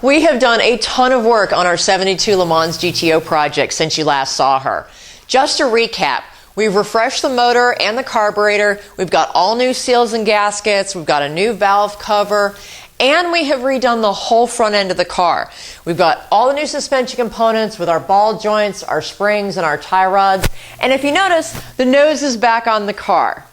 We have done a ton of work on our 72 Le Mans GTO project since you last saw her. Just to recap, we've refreshed the motor and the carburetor, we've got all new seals and gaskets, we've got a new valve cover, and we have redone the whole front end of the car. We've got all the new suspension components with our ball joints, our springs, and our tie rods. And if you notice, the nose is back on the car.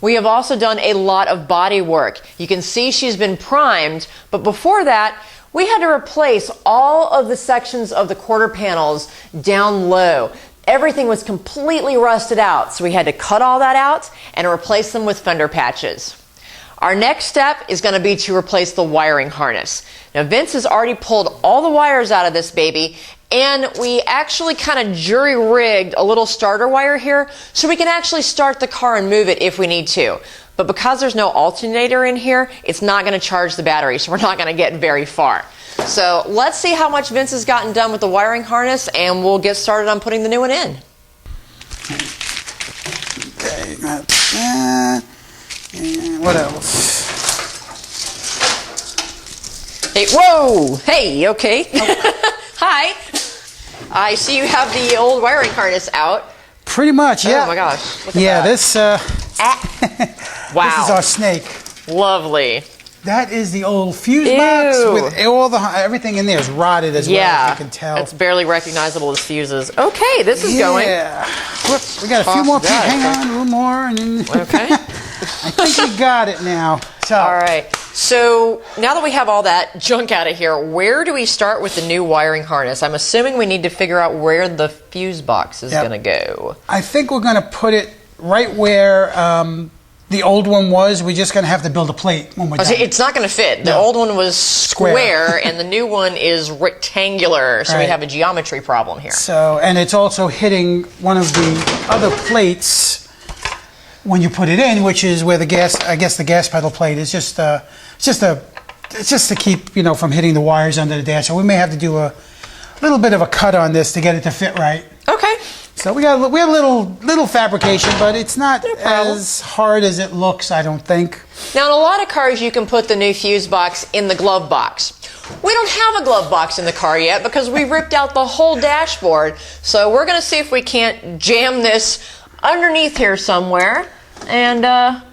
We have also done a lot of body work. You can see she's been primed, but before that, we had to replace all of the sections of the quarter panels down low. Everything was completely rusted out, so we had to cut all that out and replace them with fender patches. Our next step is going to be to replace the wiring harness. Now, Vince has already pulled all the wires out of this baby, and we actually kind of jury-rigged a little starter wire here so we can actually start the car and move it if we need to. But because there's no alternator in here, it's not going to charge the battery, so we're not going to get very far. So let's see how much Vince has gotten done with the wiring harness, and we'll get started on putting the new one in. Okay, that's that. And what else? Hey, whoa! Hey, okay. Oh. Hi. I see you have the old wiring harness out. Pretty much, yeah. Oh my gosh. Look at yeah, that. this wow. This is our snake. Lovely. That is the old fuse box with all the everything in there is rotted as well, as you can tell. It's barely recognizable as fuses. Okay, this is going. Yeah. Whoops, we got a few more pieces. Hang on, a little more. And then okay. I think we got it now. So. All right. So now that we have all that junk out of here, where do we start with the new wiring harness? I'm assuming we need to figure out where the fuse box is going to go. I think we're going to put it right where the old one was. We're just going to have to build a plate when we're done. It's not going to fit. The old one was square and the new one is rectangular, so we have a geometry problem here. So, and it's also hitting one of the other plates when you put it in, which is where the gas, I guess the gas pedal plate is just to keep, you know, from hitting the wires under the dash. So we may have to do a little bit of a cut on this to get it to fit right. Okay. So we have a little fabrication, but it's not as hard as it looks, I don't think. Now, in a lot of cars, you can put the new fuse box in the glove box. We don't have a glove box in the car yet because we ripped out the whole dashboard. So we're going to see if we can't jam this underneath here somewhere and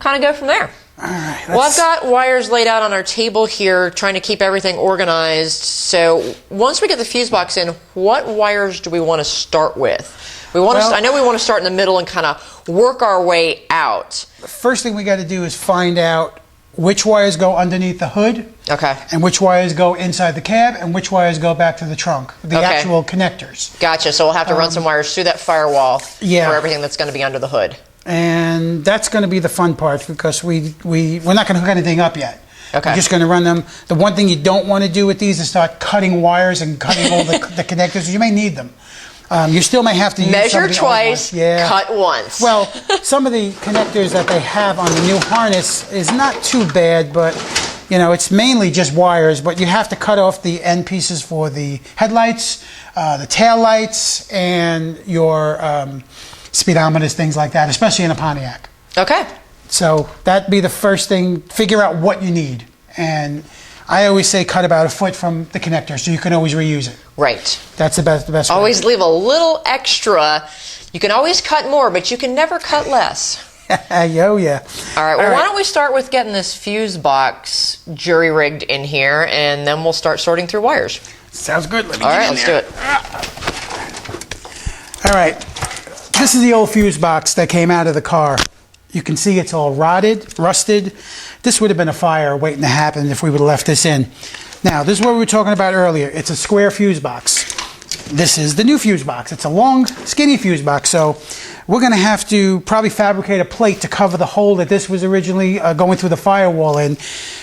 kind of go from there. All right, well, I've got wires laid out on our table here, trying to keep everything organized. So once we get the fuse box in, what wires do we want to start with? I know we want to start in the middle and kind of work our way out. The first thing we got to do is find out which wires go underneath the hood, and which wires go inside the cab, and which wires go back to the trunk, the actual connectors. Gotcha. So we'll have to run some wires through that firewall for everything that's going to be under the hood. And that's going to be the fun part because we're not going to hook anything up yet. Okay. We're just going to run them. The one thing you don't want to do with these is start cutting wires and cutting all the connectors. You may need them. You still may have to use measure twice, cut once. Well, some of the connectors that they have on the new harness is not too bad, but you know, it's mainly just wires, but you have to cut off the end pieces for the headlights, the tail lights, and your speedometers, things like that, especially in a Pontiac. Okay. So that'd be the first thing, figure out what you need. And I always say cut about a foot from the connector so you can always reuse it. Right. That's the best way. Always leave a little extra. You can always cut more, but you can never cut less. Yo, yeah. All right, well, why don't we start with getting this fuse box jury-rigged in here, and then we'll start sorting through wires. Sounds good. Let me get in there. Let's do it. All right. This is the old fuse box that came out of the car. You can see it's all rotted, rusted. This would have been a fire waiting to happen if we would have left this in. Now, this is what we were talking about earlier. It's a square fuse box. This is the new fuse box. It's a long, skinny fuse box. So we're going to have to probably fabricate a plate to cover the hole that this was originally going through the firewall in.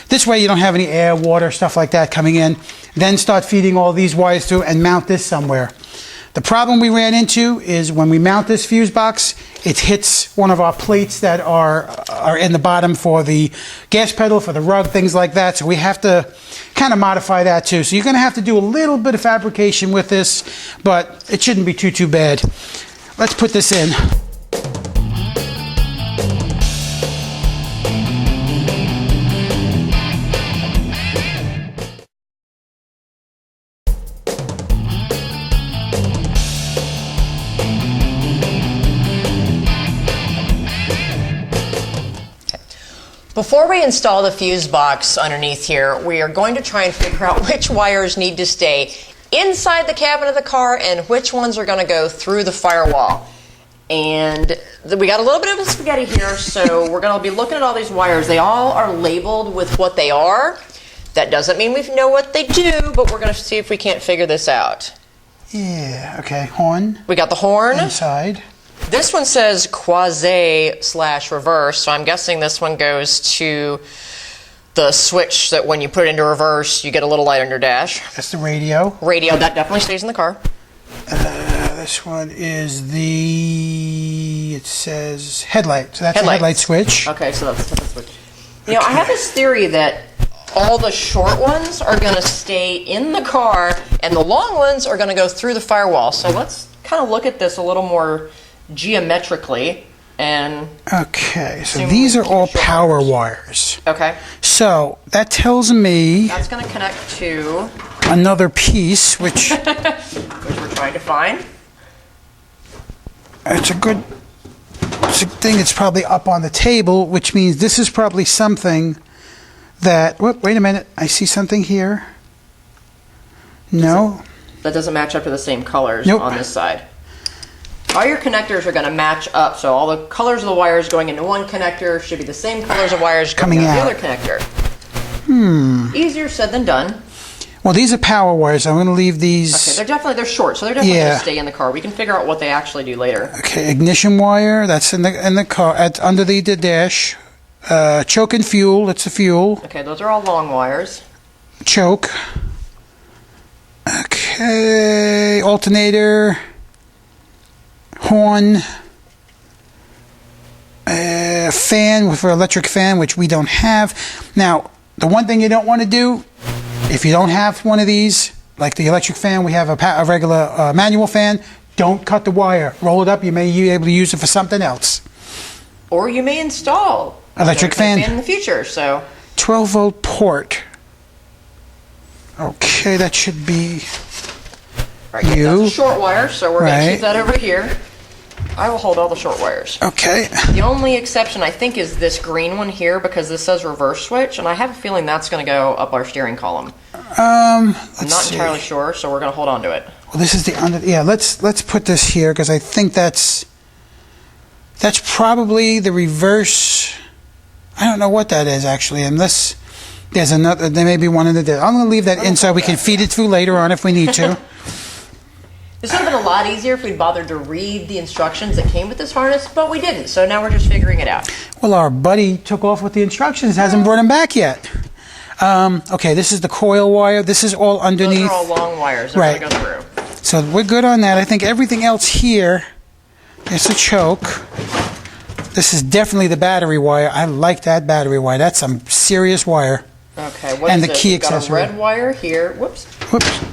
This way you don't have any air, water, stuff like that coming in. Then start feeding all these wires through and mount this somewhere. The problem we ran into is when we mount this fuse box, it hits one of our plates that are in the bottom for the gas pedal, for the rug, things like that. So we have to kind of modify that too. So you're going to have to do a little bit of fabrication with this, but it shouldn't be too bad. Let's put this in. Before we install the fuse box underneath here, we are going to try and figure out which wires need to stay inside the cabin of the car and which ones are going to go through the firewall. And we got a little bit of a spaghetti here, so we're going to be looking at all these wires. They all are labeled with what they are. That doesn't mean we know what they do, but we're going to see if we can't figure this out. Yeah, okay, horn. We got the horn. Inside. This one says quasi/reverse, so I'm guessing this one goes to the switch that when you put it into reverse, you get a little light on your dash. That's the radio. Radio, that definitely stays in the car. This one is it says headlight. So that's the headlight switch. Okay, so that's the switch. You know, I have this theory that all the short ones are going to stay in the car and the long ones are going to go through the firewall. So let's kind of look at this a little more geometrically and okay, so these are all power wires. Okay. So that tells me that's going to connect to another piece, which we're trying to find. It's a good thing. It's probably up on the table, which means this is probably something that. Wait a minute. I see something here. No. That doesn't match up to the same colors Nope. on this side. All your connectors are going to match up, so all the colors of the wires going into one connector should be the same colors of wires coming out the other connector. Easier said than done. Well, these are power wires. I'm going to leave these. Okay, they're short, so they're definitely going to stay in the car. We can figure out what they actually do later. Okay, ignition wire. That's in the car under the dash. Choke and fuel. That's the fuel. Okay, those are all long wires. Choke. Okay, alternator. Horn, fan for electric fan, which we don't have. Now, the one thing you don't want to do, if you don't have one of these, like the electric fan, we have a regular manual fan, don't cut the wire. Roll it up, you may be able to use it for something else. Or you may install electric fan in the future, so. 12-volt port. Okay, that should be Right, that's a short wire, so we're going to keep that over here. I will hold all the short wires. Okay. The only exception, I think, is this green one here because this says reverse switch, and I have a feeling that's going to go up our steering column. I'm not entirely sure, so we're going to hold on to it. Well, this is the under. Yeah, let's put this here because I think that's probably the reverse. I don't know what that is actually, unless there's another. There may be one in the. I'm going to leave that inside. We can feed it through later on if we need to. This would have been a lot easier if we'd bothered to read the instructions that came with this harness, but we didn't, so now we're just figuring it out. Well, our buddy took off with the instructions, hasn't brought them back yet. Okay, this is the coil wire. This is all underneath. Those are all long wires. They're going to go through. So we're good on that. I think everything else here is a choke. This is definitely the battery wire. I like that battery wire. That's some serious wire. Okay, what and is the this? key We've got accessory. a red wire here. Whoops. Whoops.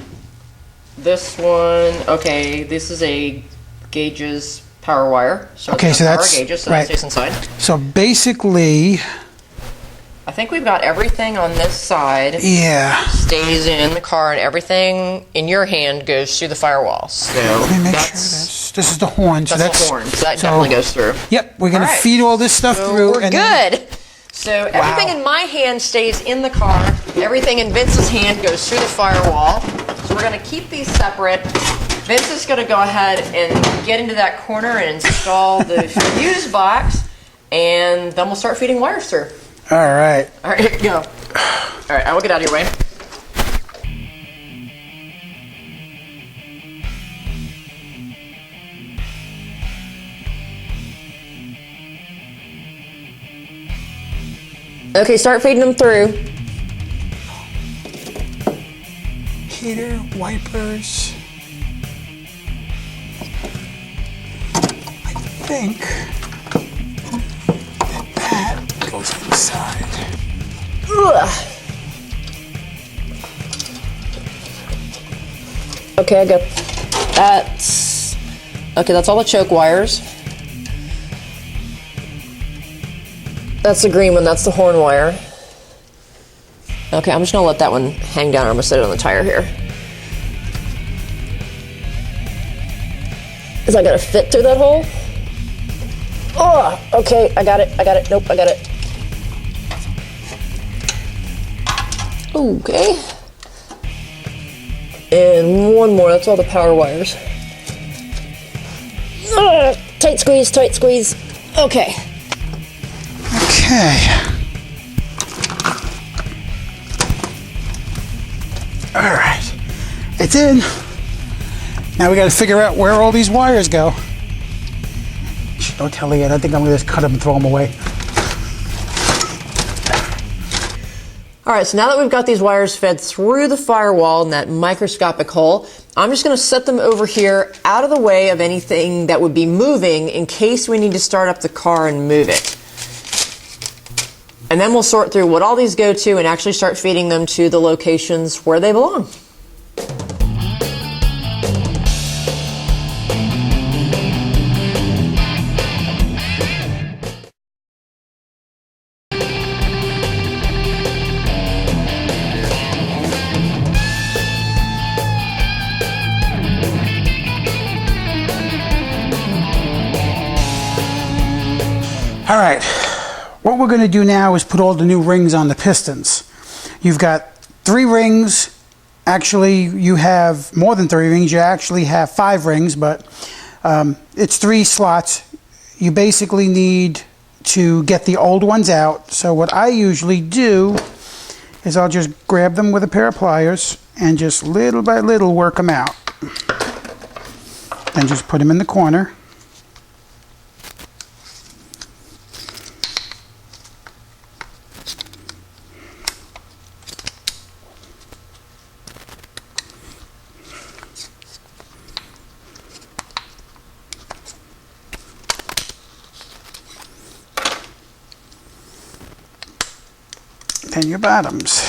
This one, okay, this is a gauges power wire. So okay, so that's gauges, so right. that stays inside. So basically, I think we've got everything on this side. Yeah. Stays in the car, and everything in your hand goes through the firewall. So let me make sure this is the horn. That's the horn. So that definitely goes through. Yep, we're going to feed all this stuff through. We're good. So everything in my hand stays in the car. Everything in Vince's hand goes through the firewall. So we're going to keep these separate. Vince is going to go ahead and get into that corner and install the fuse box, and then we'll start feeding wires through. All right. All right, here we go. All right, I will get out of your way. Okay, start feeding them through. Heater, wipers. I think that goes inside. Ugh. Okay, I got that's okay. That's all the choke wires. That's the green one. That's the horn wire. Okay, I'm just gonna let that one hang down. I'm gonna set it on the tire here. Is that gonna fit through that hole? Oh, okay, I got it. Nope, I got it. Okay. And one more, that's all the power wires. Tight squeeze, tight squeeze. Okay. Okay. All right. It's in. Now we got to figure out where all these wires go. Don't tell Ian. I think I'm going to just cut them and throw them away. All right, so now that we've got these wires fed through the firewall in that microscopic hole, I'm just going to set them over here out of the way of anything that would be moving in case we need to start up the car and move it. And then we'll sort through what all these go to and actually start feeding them to the locations where they belong. All right, what we're going to do now is put all the new rings on the pistons. You've got 3 rings. Actually, you have more than 3 rings. You actually have 5 rings, but it's 3 slots. You basically need to get the old ones out. So what I usually do is I'll just grab them with a pair of pliers and just little by little work them out. Then just put them in the corner. And your bottoms.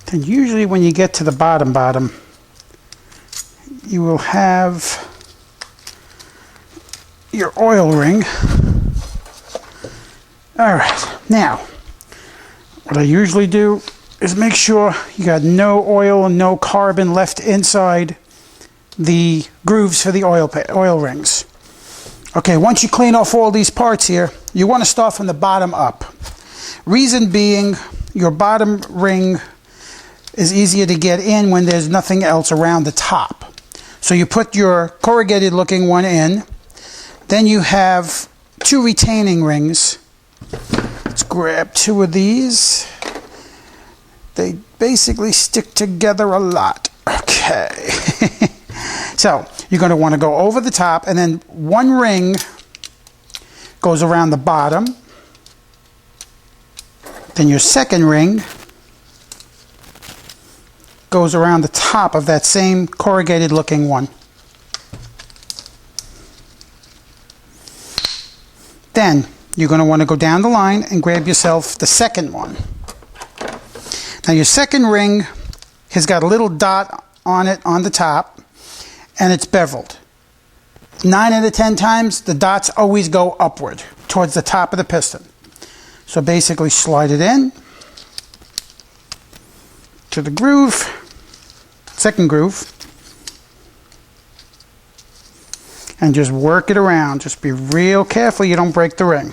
Then usually when you get to the bottom, you will have your oil ring. All right, now, what I usually do is make sure you got no oil and no carbon left inside the grooves for the oil rings. Okay, once you clean off all these parts here, you want to start from the bottom up. Reason being, your bottom ring is easier to get in when there's nothing else around the top. So you put your corrugated looking one in, then you have 2 retaining rings. Let's grab 2 of these. They basically stick together a lot. Okay. So you're going to want to go over the top, and then 1 ring goes around the bottom. Then your second ring goes around the top of that same corrugated looking one. Then you're going to want to go down the line and grab yourself the second one. Now your second ring has got a little dot on it on the top, and it's beveled. 9 out of 10 times, the dots always go upward towards the top of the piston. So basically slide it in to the groove, second groove, and just work it around. Just be real careful you don't break the ring.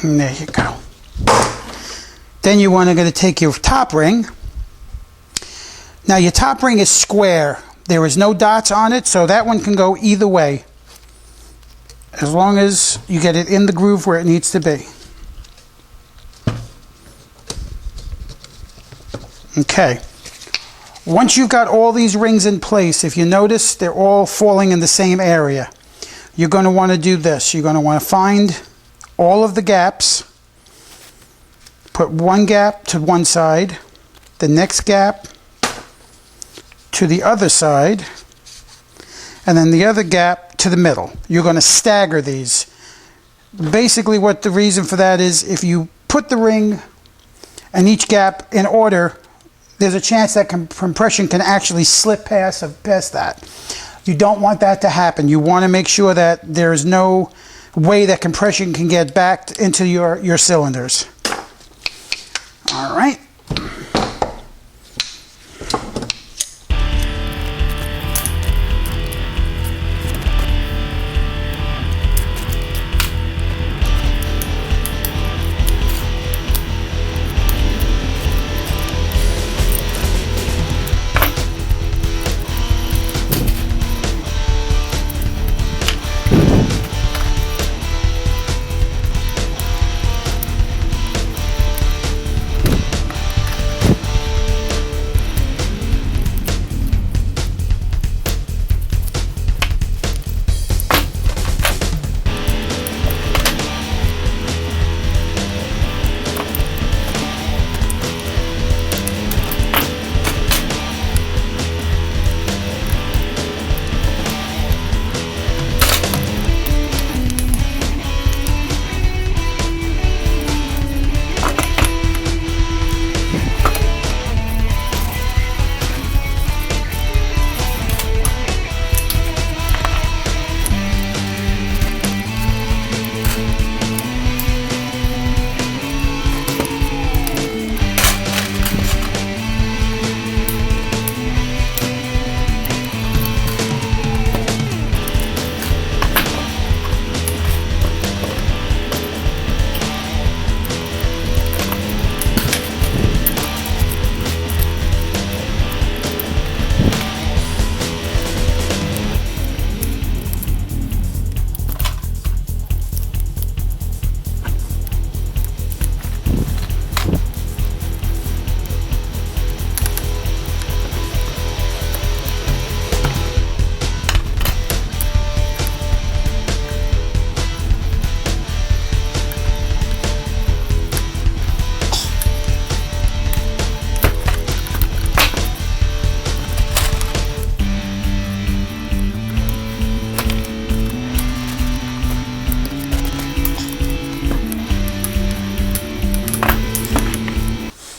And there you go. Then you want to take your top ring. Now your top ring is square. There is no dots on it, so that one can go either way, as long as you get it in the groove where it needs to be. Okay. Once you've got all these rings in place, if you notice, they're all falling in the same area. You're going to want to do this. You're going to want to find all of the gaps, put one gap to one side, the next gap to the other side, and then the other gap to the middle. You're going to stagger these. Basically what the reason for that is, if you put the ring and each gap in order, there's a chance that compression can actually slip past that. You don't want that to happen. You want to make sure that there's no way that compression can get back into your cylinders. All right.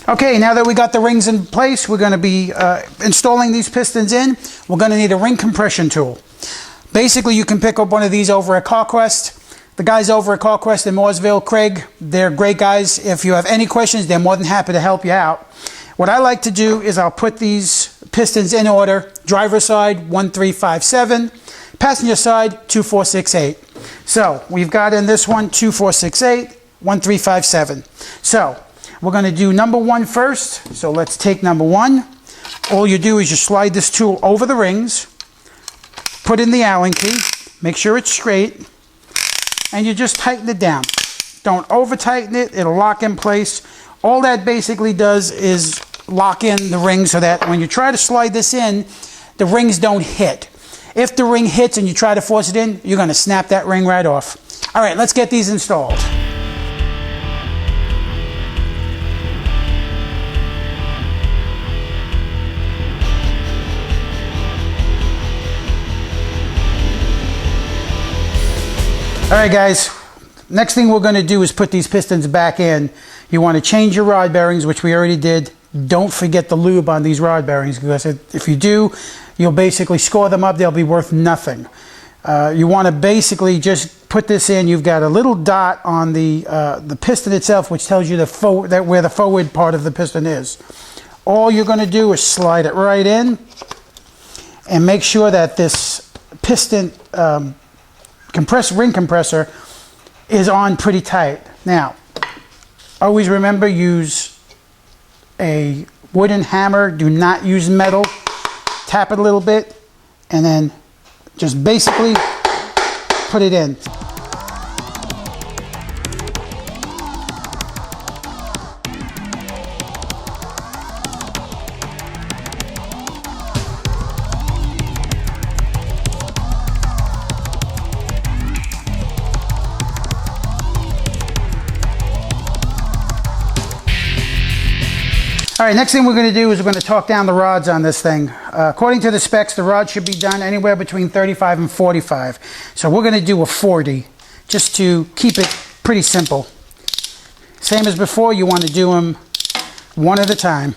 Okay, now that we got the rings in place, we're going to be installing these pistons in. We're going to need a ring compression tool. Basically, you can pick up one of these over at CarQuest. The guys over at CarQuest in Mooresville, Craig, they're great guys. If you have any questions, they're more than happy to help you out. What I like to do is I'll put these pistons in order. Driver side, 1357. Passenger side, 2468. So, we've got in this one, 2468, 1357. So, we're going to do number one first. So let's take number one. All you do is you slide this tool over the rings, put in the Allen key, make sure it's straight, and you just tighten it down. Don't over tighten it, it'll lock in place. All that basically does is lock in the ring so that when you try to slide this in, the rings don't hit. If the ring hits and you try to force it in, you're going to snap that ring right off. All right, let's get these installed. All right, guys, next thing we're going to do is put these pistons back in. You want to change your rod bearings, which we already did. Don't forget the lube on these rod bearings, because if you do, you'll basically score them up. They'll be worth nothing. You want to basically just put this in. You've got a little dot on the piston itself, which tells you where the forward part of the piston is. All you're going to do is slide it right in and make sure that this piston ring compressor is on pretty tight. Now, always remember, use a wooden hammer. Do not use metal. Tap it a little bit and then just basically put it in. All right, next thing we're going to do is we're going to torque down the rods on this thing. According to the specs, the rod should be done anywhere between 35 and 45. So we're going to do a 40 just to keep it pretty simple. Same as before, you want to do them one at a time.